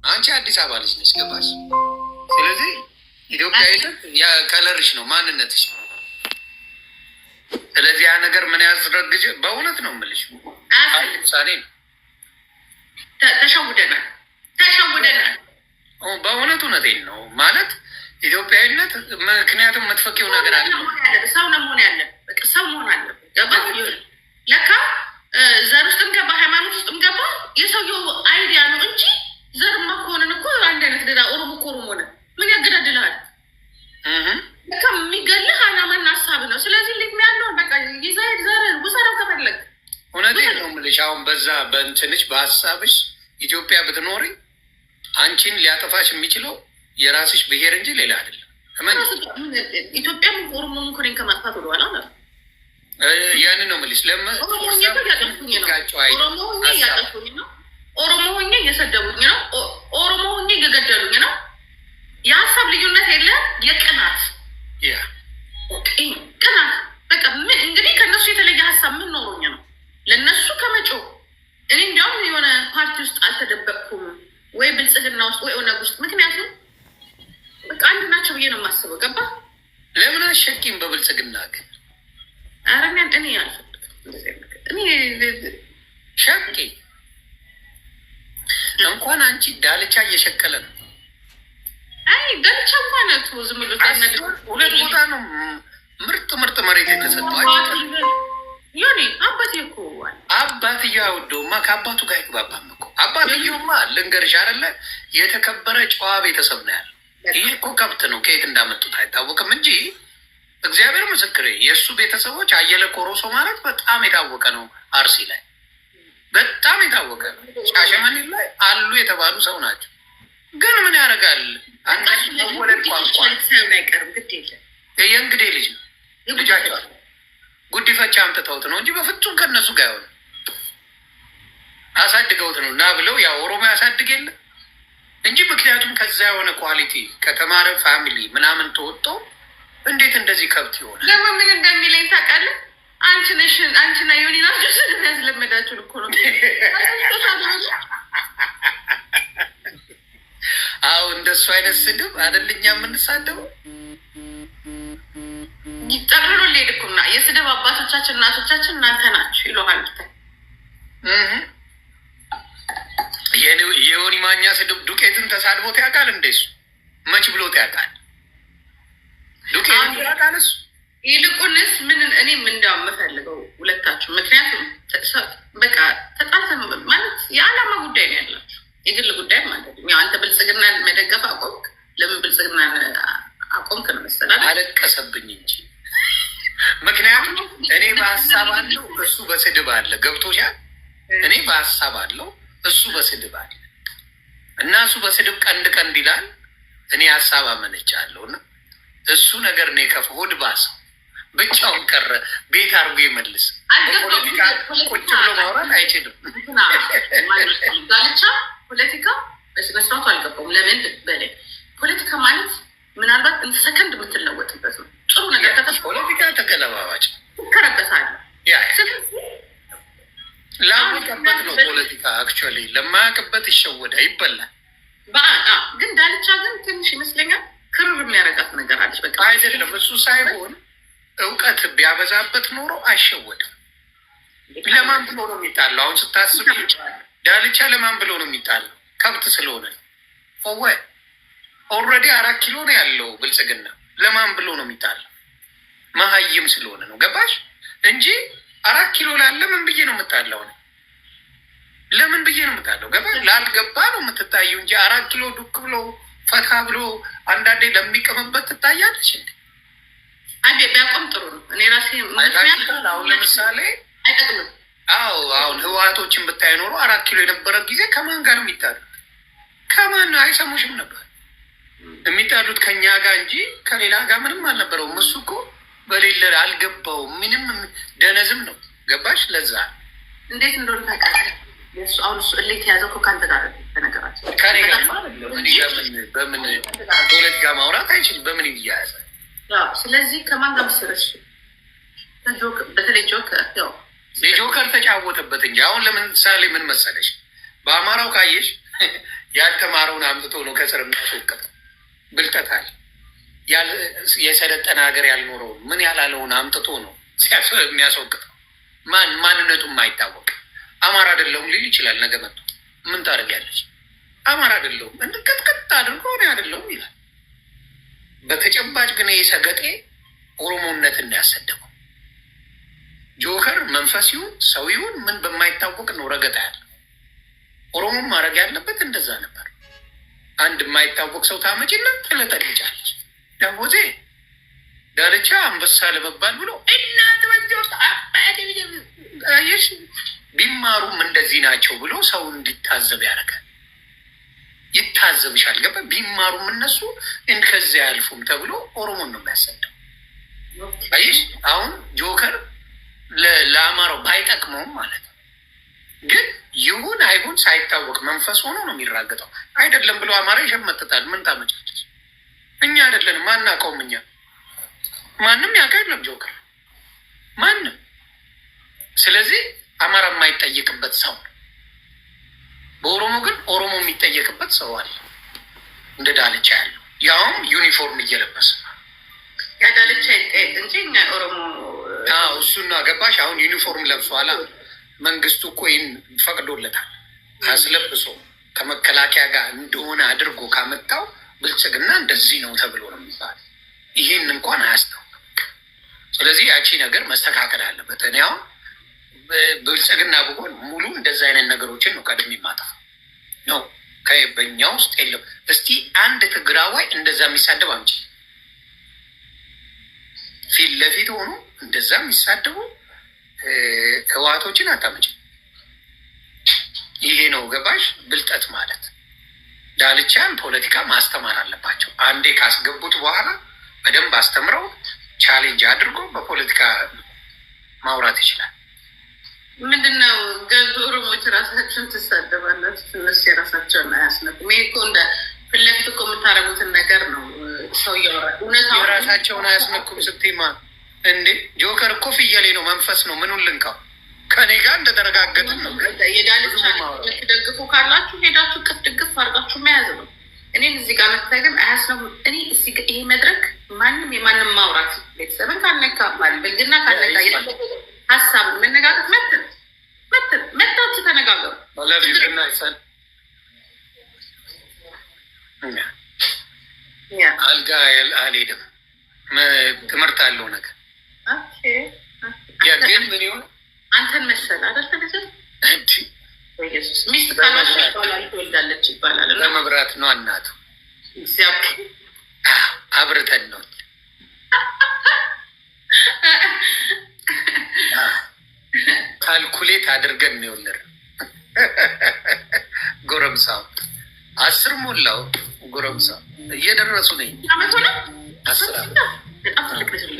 አንቺ አዲስ አበባ ልጅ ነች ገባሽ? ስለዚህ ኢትዮጵያዊነት ከለርሽ ነው ማንነትሽ ነው። ስለዚህ ያ ነገር ምን ያስረግጅ በእውነት ነው የምልሽ። ምሳሌ ነው ተሸውደናል። በእውነት እውነቴን ነው ማለት ኢትዮጵያዊነት ምክንያቱም የምትፈቂው ነገር አለ። ሰው ነው መሆን ያለ ሰው መሆን አለ። ለካ ዘር ውስጥም ገባ ሃይማኖት ውስጥም ገባ የሰውየው አይዲያ ነው እንጂ ዘርማ ከሆነን እኮ አንድ አይነት ሌላ ኦሮሞ እኮ ኦሮሞ ነ ምን ያገዳድልሃል? ለካ የሚገልህ አላማና ሀሳብ ነው። ስለዚህ እንዴት ነው ያለው? በቃ ይዘህ ዘርን ውሰደው ከፈለግ። እውነቴን ነው የምልሽ። አሁን በዛ በእንትንሽ በሀሳብሽ ኢትዮጵያ ብትኖሪ አንቺን ሊያጠፋሽ የሚችለው የራስሽ ብሄር እንጂ ሌላ አይደለም። ኢትዮጵያ ኦሮሞ እንኮኔን ከማጥፋት ወደኋላ ነው። ያንን ነው የምልሽ። ኦሮሞ ሆኜ እየሰደቡኝ ነው። ኦሮሞ ሆኜ እየገደሉኝ ነው። የሀሳብ ልዩነት የለ። የቅናት ቅናት በቃ እንግዲህ ከእነሱ የተለየ ሀሳብ ምን ኖሮኝ ነው ለእነሱ ከመጮ እኔ እንዲያውም የሆነ ፓርቲ ውስጥ አልተደበቅኩም ወይ ብልጽግና ውስጥ ወይ ኦነግ ውስጥ። ምክንያቱም በቃ አንድ ናቸው ብዬ ነው የማስበው። ገባ? ለምን አሸቂም በብልጽግና ግን አረሚያን እኔ እኔ ሸቂ እንኳን አንቺ ዳልቻ እየሸቀለ ነው። አይ ዳልቻ እንኳን ዝም ብሎ ሁለት ቦታ ነው ምርጥ መሬት የተሰጠው። ዮኒ አባቴ እኮ አባትዬው ወደውማ ከአባቱ ጋር ይግባባም እኮ። አባትዬውማ ልንገርሽ አይደለ የተከበረ ጨዋ ቤተሰብ ነው ያለ። ይሄ እኮ ከብት ነው ከየት እንዳመጡት አይታወቅም እንጂ እግዚአብሔር ምስክሬ የእሱ ቤተሰቦች አየለ ኮሮሶ ማለት በጣም የታወቀ ነው። አርሲ ላይ በጣም የታወቀ ነው። ሻሸመኔ ላይ አሉ የተባሉ ሰው ናቸው። ግን ምን ያደርጋል ወለድ ቋንቋ የእንግዴ ልጅ ነው ልጃቸው ጉዲፈቻ አምጥተውት ነው እንጂ በፍጹም ከእነሱ ጋር ሆነ አሳድገውት ነው እና ብለው ያው ኦሮሞ ያሳድግ የለ እንጂ ምክንያቱም ከዛ የሆነ ኳሊቲ ከተማረ ፋሚሊ ምናምን ተወጥቶ እንዴት እንደዚህ ከብት ይሆናል? ደግሞ ምን እንደሚለኝ ታውቃለህ? አንቺና ዮኒ ናችሁ ያስለመዳችሁን እኮ ነው። አዎ እንደሱ አይነት ስድብ አይደልኛ የምንሳደበው። ይጠቅልሎ ሊሄድኩና የስድብ አባቶቻችን እናቶቻችን እናንተ ናችሁ ይለዋል። የዮኒ ማኛ ስድብ ዱቄትን ተሳድቦት ያውቃል? እንደሱ መች ብሎት ያውቃል? ዱቄትን ያውቃል እሱ። ይልቁንስ ምን እኔም እንዳው የምፈልገው ሁለታችሁ፣ ምክንያቱም በቃ ተጣልተን ማለት የዓላማ ጉዳይ ነው ያላችሁ፣ የግል ጉዳይ ማለት ነው። አንተ ብልጽግና መደገፍ አቆምክ። ለምን ብልጽግና አቆምክ ነው መሰለህ? አለቀሰብኝ እንጂ ምክንያቱም እኔ በሀሳብ አለው እሱ በስድብ አለ። ገብቶሻል? እኔ በሀሳብ አለው እሱ በስድብ አለ እና እሱ በስድብ ቀንድ ይላል። እኔ ሀሳብ አመነጫለሁ እና እሱ ነገር ነው ከሆድ ባሰው ብቻውን ቀረ። ቤት አርጎ ይመልስ። ፖለቲካ ቁጭ ብሎ ማውራት አይችልም። ዳልቻ ፖለቲካ በስነስርዓቱ አልገባውም። ለምን በላይ ፖለቲካ ማለት ምናልባት ሰከንድ የምትለወጥበት ነው። ጥሩ ነገር ፖለቲካ ተገለባባጭ ይከረበታል። ላወቀበት ነው ፖለቲካ። አክቹዋሊ ለማያውቅበት ይሸወዳ ይበላል። ግን ዳልቻ ግን ትንሽ ይመስለኛል ክርር የሚያረጋት ነገር አለች። በቃ አይደለም እሱ ሳይሆን እውቀት ቢያበዛበት ኖሮ አይሸወድም። ለማን ብሎ ነው የሚጣለው? አሁን ስታስብ ዳልቻ ለማን ብሎ ነው የሚጣለው? ከብት ስለሆነ ፎወ ኦልሬዲ 4 ኪሎ ነው ያለው ብልጽግና። ለማን ብሎ ነው የሚጣለው? መሀይም ስለሆነ ነው። ገባሽ? እንጂ 4 ኪሎ ላለ ምን ብዬ ነው የምጣለው? ለምን ብዬ ነው የምጣለው? ገባሽ? ላልገባ ነው የምትታየው እንጂ 4 ኪሎ ዱክ ብሎ ፈታ ብሎ አንዳንዴ ለሚቀምበት ትታያለች እንዴ? አንዴ ቢያቆም ጥሩ ነው። እኔ ራሴ አሁን ለምሳሌ አይጠቅምም። አሁን ህወሓቶችን ብታይ ኖሮ 4 ኪሎ የነበረ ጊዜ ከማን ጋር ነው የሚጣሉት? ከማን አይሰሙሽም ነበር የሚጣሉት ከኛ ጋር እንጂ ከሌላ ጋር ምንም አልነበረውም። እሱ እኮ በሌለ አልገባውም። ምንም ደነዝም ነው። ገባሽ? ለዛ እንዴት እንደሆነ ታውቃለህ። አሁን እሱ እሌት የያዘው እኮ ከአንተ ጋር በነገራችን ከኔ ጋር በምን ፖለቲካ ማውራት አይችልም። በምን እያያዘ ስለዚህ ከማን ጋር መሰለሽ በተለይ ጆከር የጆከር ተጫወተበት እንጂ አሁን ለምሳሌ ምን መሰለሽ በአማራው ካየሽ ያልተማረውን አምጥቶ ነው ከስር የሚያስወቅጥ ብልጠታል። የሰለጠነ ሀገር ያልኖረውን ምን ያላለውን አምጥቶ ነው የሚያስወቅጠው። ማንነቱ የማይታወቅ አማራ አይደለሁም ሊል ይችላል። ነገ መጥቶ ምን ታደርጊያለች? አማራ አይደለሁም እንድቀጥቀጥ አድርጎ እኔ አይደለሁም ይላል። በተጨባጭ ግን የሰገጤ ኦሮሞነትን ያሰደበው ጆከር መንፈስ ይሁን ሰው ይሁን ምን በማይታወቅ ነው ረገጣ ያለ። ኦሮሞም ማድረግ ያለበት እንደዛ ነበር። አንድ የማይታወቅ ሰው ታመጪና ትለጠልጫለች። ዳቦቴ ዳርቻ አንበሳ ለመባል ብሎ እናት ሽ ቢማሩም እንደዚህ ናቸው ብሎ ሰው እንዲታዘብ ያደርጋል። ይታዘብሻል። ገባ? ቢማሩም እነሱ ከዚያ አያልፉም ተብሎ ኦሮሞን ነው የሚያሰደው። አየሽ፣ አሁን ጆከር ለአማራው ባይጠቅመውም ማለት ነው፣ ግን ይሁን አይሁን ሳይታወቅ መንፈስ ሆኖ ነው የሚራገጠው። አይደለም ብሎ አማራ ይሸመጥታል። ምን ታመጫለች? እኛ አይደለንም ማናውቀውም። እኛ ማንም ያውቅ የለም ጆከር ማንም። ስለዚህ አማራ የማይጠየቅበት ሰው ነው። በኦሮሞ ግን ኦሮሞ የሚጠየቅበት ሰው አለ፣ እንደ ዳልቻ ያለው ያውም ዩኒፎርም እየለበሰ ያዳልቻ ይጠየቅ እንጂ እኛ ኦሮሞ እሱና ገባሽ? አሁን ዩኒፎርም ለብሷላ። መንግስቱ እኮ ይህን ፈቅዶለታል። አስለብሶ ከመከላከያ ጋር እንደሆነ አድርጎ ካመጣው ብልጽግና እንደዚህ ነው ተብሎ ነው የሚባል። ይህን እንኳን አያስታውቅም። ስለዚህ ያቺ ነገር መስተካከል አለበት። እኔ አሁን ብልጽግና ብሆን ሙሉ እንደዚህ አይነት ነገሮችን ነው ቀድሜ የማጠፋ ነው። በኛ ውስጥ የለም። እስቲ አንድ ትግራዋይ እንደዛ የሚሳደብ አምጪ። ፊት ለፊት ሆኖ እንደዛ የሚሳደቡ ህወሓቶችን አታመጭ። ይሄ ነው ገባሽ? ብልጠት ማለት ዳልቻን ፖለቲካ ማስተማር አለባቸው። አንዴ ካስገቡት በኋላ በደንብ አስተምረው ቻሌንጅ አድርጎ በፖለቲካ ማውራት ይችላል። ምንድነው ገዙ ኦሮሞች ራሳቸውን ትሳደባላችሁ፣ እነሱ የራሳቸውን አያስነኩም። ይሄ እኮ እንደ ፊት ለፊት እኮ የምታደርጉትን ነገር ነው ሰው እያወራል። የራሳቸውን አያስነኩም ስትይማ እንዴ ጆከር እኮ ፍየሌ ነው፣ መንፈስ ነው። ምኑን ልንካው? ከኔ ጋር እንደተረጋገጥን ነው። የዳልቻ የምትደግፉ ካላችሁ ሄዳችሁ ቅፍ ድግፍ አድርጋችሁ መያዝ ነው። እኔን እዚህ ጋር መታይ ግን አያስነኩም። እኔ ይሄ መድረክ ማንም የማንም ማውራት ቤተሰብን ካነካ ብልግና ካነካ ሀሳብን መነጋገር መታችሁ ተነጋገሩ። አልጋ አልሄድም። ትምህርት አለው ነገር ግን ምን ይሆን አንተን መሰል አደለ ኢየሱስ ሚስት ካላሽ ትወልዳለች ይባላል። ለመብራት ነው እናቱ እግዚአብሔር አብርተን ነው ካልኩሌት አድርገን ነው የወለድን። ጎረምሳው 10 ሞላው። ጎረምሳው እየደረሱ ነኝ።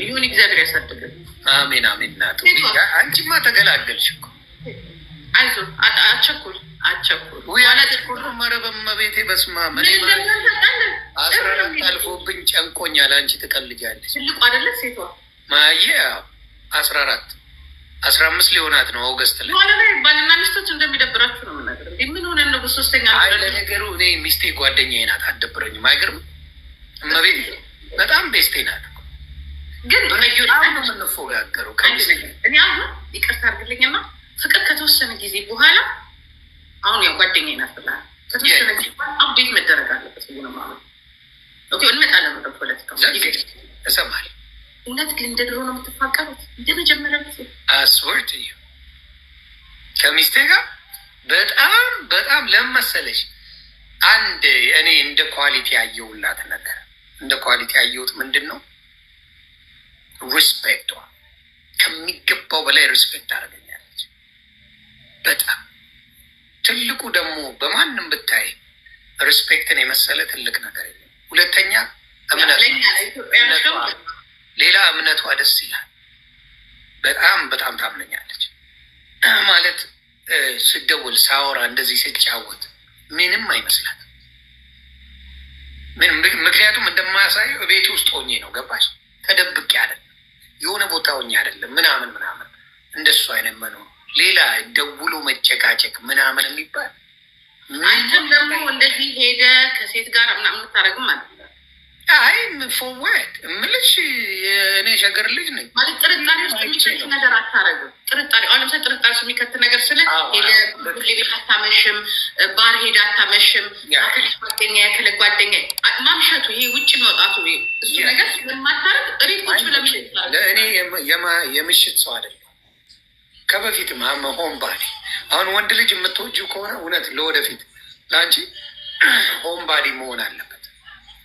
ይሁን እግዚአብሔር ያሳድገን። አሜን አሜን። ናት አንቺማ ተገላገልሽ እኮ። አይዞህ አቸኩል መረበመቤቴ በስማ 14 አልፎብኝ ጨንቆኛል። አንቺ ትቀልጃለች። ትልቁ አይደለ ሴቷ ማየ 15 ሊሆናት ነው ኦገስት ላይ። ባልና ሚስቶች እንደሚደብራችሁ ነው የምናገር። ምን ሆነን ነው በሶስተኛ ለነገሩ እኔ ሚስቴ ጓደኛዬ ናት። አትደብረኝም። አይገርም? እመቤት በጣም ቤስቴ ናት። ግን አሁን ነው የምንፎጋገረው። እኔ አሁን ይቅርታ አድርግልኝና ፍቅር ከተወሰነ ጊዜ በኋላ አሁን ያው ጓደኛዬ ናት ብላ ከተወሰነ ጊዜ በኋላ አብዴት መደረግ አለበት ብዬ ነው ማለት ነው። እንመጣለን ወደ ፖለቲካው እሰማለሁ። እውነት ግን እንደ ድሮ ነው የምትፋቀሩት? እንደ መጀመሪያ ጊዜ አስወርት ከሚስቴ ጋር በጣም በጣም ለመሰለሽ አንድ እኔ እንደ ኳሊቲ ያየውላት ነገር እንደ ኳሊቲ ያየሁት ምንድን ነው? ሪስፔክቷ ከሚገባው በላይ ሪስፔክት አደረገኛለች። በጣም ትልቁ ደግሞ በማንም ብታይ ሪስፔክትን የመሰለ ትልቅ ነገር የለም። ሁለተኛ ሌላ እምነቷ ደስ ይላል። በጣም በጣም ታምነኛለች ማለት ስደውል ሳወራ እንደዚህ ስጫወት ምንም አይመስላትም። ምክንያቱም እንደማያሳየው ቤት ውስጥ ሆኜ ነው። ገባሽ? ተደብቄ አይደለም፣ የሆነ ቦታ ሆኜ አይደለም ምናምን እንደሱ አይነት መኖር። ሌላ ደውሎ መጨቃጨቅ ምናምን የሚባል አንተም ደግሞ እንደዚህ ሄደ ከሴት ጋር ምናምን የምታደርግም አለ። አይ ፎርወርድ እምልሽ የእኔ ሸገር ልጅ ነኝ ማለት ጥርጣሬ ውስጥ የሚከት ነገር አታረግም። ጥርጣሬ አሁን ለምሳሌ ጥርጣሬ ውስጥ የሚከት ነገር ስለ ሁሌ ቤት አታመሽም፣ ባር ሄድ አታመሽም፣ አክል ጓደኛ ያክል ጓደኛ ማምሸቱ ይሄ ውጭ መውጣቱ እሱ ነገር ስለማታረግ ሪፖች ለእኔ የምሽት ሰው አይደለም። ከበፊትም ሆም ባዲ አሁን ወንድ ልጅ የምትወጂው ከሆነ እውነት ለወደፊት ለአንቺ ሆም ባዲ መሆን አለበት።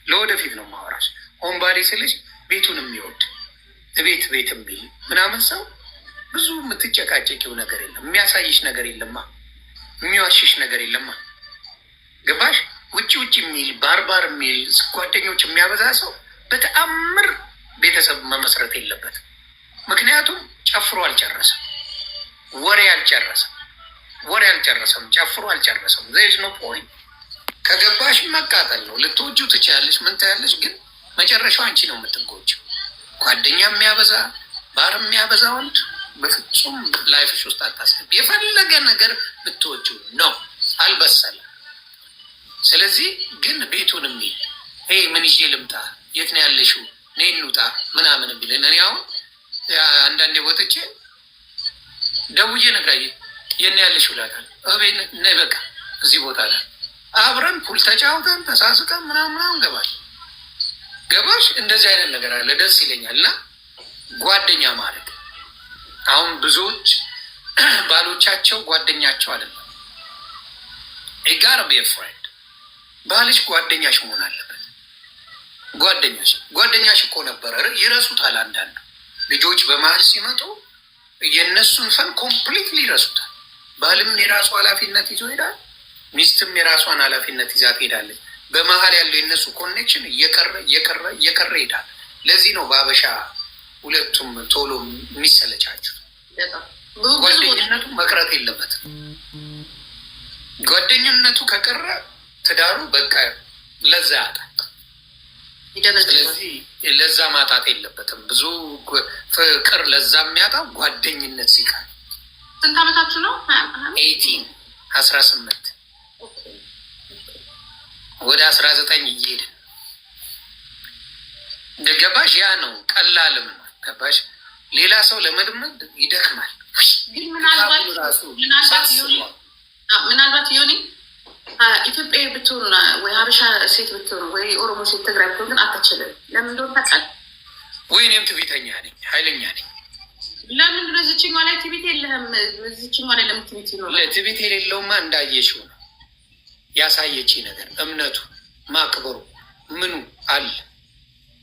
ለወደፊት ነው ማወራሽ። ሆም ባዲ ስልሽ ቤቱን የሚወድ ቤት የሚል ምናምን ሰው ብዙ የምትጨቃጨቂው ነገር የለም፣ የሚያሳይሽ ነገር የለማ፣ የሚዋሽሽ ነገር የለማ። ገባሽ? ውጭ የሚል ባርባር የሚል ጓደኞች የሚያበዛ ሰው በተአምር ቤተሰብ መመስረት የለበትም። ምክንያቱም ጨፍሮ አልጨረሰም፣ ወሬ አልጨረሰም፣ ጨፍሮ አልጨረሰም። ዘይዝ ነው ፖይንት። ከገባሽ መቃጠል ነው። ልትወጁ ትችያለሽ፣ ምን ታያለሽ፣ ግን መጨረሻው አንቺ ነው የምትጎጂው። ጓደኛ የሚያበዛ ባር የሚያበዛ ወንድ በፍጹም ላይፍሽ ውስጥ አታስገቢ። የፈለገ ነገር ብትወጁ ነው አልበሰለም። ስለዚህ ግን ቤቱን የሚል ምን ይዤ ልምጣ፣ የት ነው ያለሽው፣ ነይ እንውጣ ምናምን ቢልን እኔ አሁን አንዳንዴ ወጥቼ ደውዬ ነግራዬ የት ነው ያለሽው እላታለሁ። ነይ በቃ እዚህ ቦታ ላይ አብረን ፑል ተጫውተን ተሳስቀን ምናምን ገባሽ? እንደዚህ አይነት ነገር አለ፣ ደስ ይለኛል። እና ጓደኛ ማለት አሁን ብዙዎች ባሎቻቸው ጓደኛቸው አይደለም። ጋር ፍሬንድ ባልሽ ጓደኛሽ መሆን አለበት። ጓደኛሽ እኮ ነበረ። ይረሱታል። አንዳንዱ ልጆች በመሀል ሲመጡ የእነሱን ፈን ኮምፕሊትሊ ይረሱታል። ባልም የራሱ ኃላፊነት ይዞ ይሄዳል፣ ሚስትም የራሷን ኃላፊነት ይዛ ትሄዳለች። በመሀል ያለው የእነሱ ኮኔክሽን እየቀረ ይሄዳል። ለዚህ ነው በአበሻ ሁለቱም ቶሎ የሚሰለቻቸው። ጓደኝነቱ መቅረት የለበትም። ጓደኝነቱ ከቀረ ትዳሩ በቃ ለዛ ያጣል። ስለዚህ ለዛ ማጣት የለበትም። ብዙ ፍቅር ለዛ የሚያጣው ጓደኝነት ሲቀር። ስንት ዓመታችሁ ነው? 18 ወደ 19 እየሄድን ገባሽ? ያ ነው ቀላልም ነው። ገባሽ? ሌላ ሰው ለመድመድ ይደክማል። ግን ምናልባት ዮኒ ኢትዮጵያዊ ብትሆን ወይ ሀበሻ ሴት ብትሆን ወይ ኦሮሞ ሴት ትግራይ ብትሆን ግን አትችልም። ለምን እንደሆነ ታውቃለህ ወይ? እኔም ትዕቢተኛ ነኝ፣ ኃይለኛ ነኝ። ለምንድን ነው እዚችኛ ላይ ትዕቢት የለህም? እዚችኛ ላይ ለምን ትዕቢት ነው? ትዕቢት የሌለውማ እንዳየሽው ነው ያሳየች ነገር፣ እምነቱ ማክበሩ ምኑ አለ።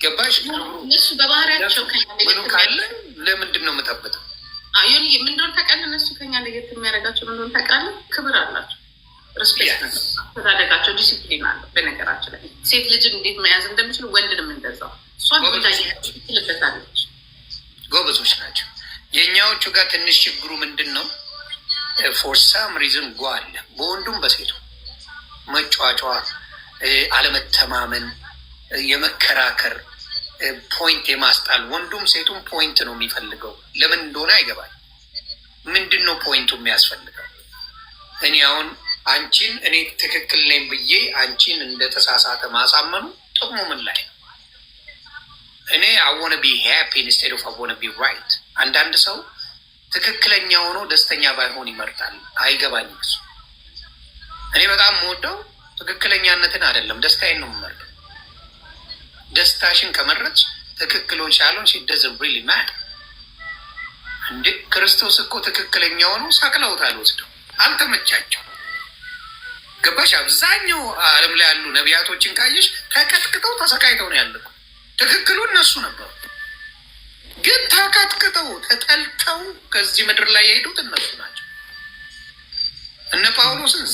ገባሽ? እነሱ በባህሪያቸው ምኑ ካለ ለምንድን ነው የምጠብጠው? ዮኒ ምን እንደሆነ ታውቃለህ? እነሱ ከኛ ለየት የሚያደርጋቸው ምን እንደሆነ ታውቃለህ? ክብር አላቸው፣ ሬስፔክት አስተዳደጋቸው፣ ዲሲፕሊን አለው። በነገራችን ላይ ሴት ልጅን እንዴት መያዝ እንደሚችሉ ወንድንም እንደዛው እሷን ትልበታለች። ጎበዞች ናቸው። የእኛዎቹ ጋር ትንሽ ችግሩ ምንድን ነው? ፎር ሳም ሪዝን ጓ አለ በወንዱም በሴቱ መጫጫዋ፣ አለመተማመን፣ የመከራከር ፖይንት የማስጣል ወንዱም ሴቱም ፖይንት ነው የሚፈልገው። ለምን እንደሆነ አይገባል። ምንድን ነው ፖይንቱ የሚያስፈልገው? እኔ አሁን አንቺን እኔ ትክክል ነኝ ብዬ አንቺን እንደተሳሳተ ማሳመኑ ጥቅሙ ምን ላይ ነው? እኔ አወነ ቢ ሃፒ ኢንስቴድ ኦፍ አወነ ቢ ራይት። አንዳንድ ሰው ትክክለኛ ሆኖ ደስተኛ ባይሆን ይመርጣል። አይገባኝም እሱ። እኔ በጣም የምወደው ትክክለኛነትን አይደለም፣ ደስታዬን ነው የምመርጠው። ደስታሽን ከመረጥሽ ትክክሎን ሻሎን ሲደዝብ ሪሊ ማድ እንዴ። ክርስቶስ እኮ ትክክለኛ ሆኖ ሰቅለውታል፣ ወስደው አልተመቻቸው። ገባሽ? አብዛኛው ዓለም ላይ ያሉ ነቢያቶችን ካየሽ ተቀጥቅጠው ተሰቃይተው ነው ያለቁ። ትክክሉ እነሱ ነበሩ፣ ግን ተቀጥቅጠው ተጠልተው ከዚህ ምድር ላይ የሄዱት እነሱ ናቸው። እነ ጳውሎስን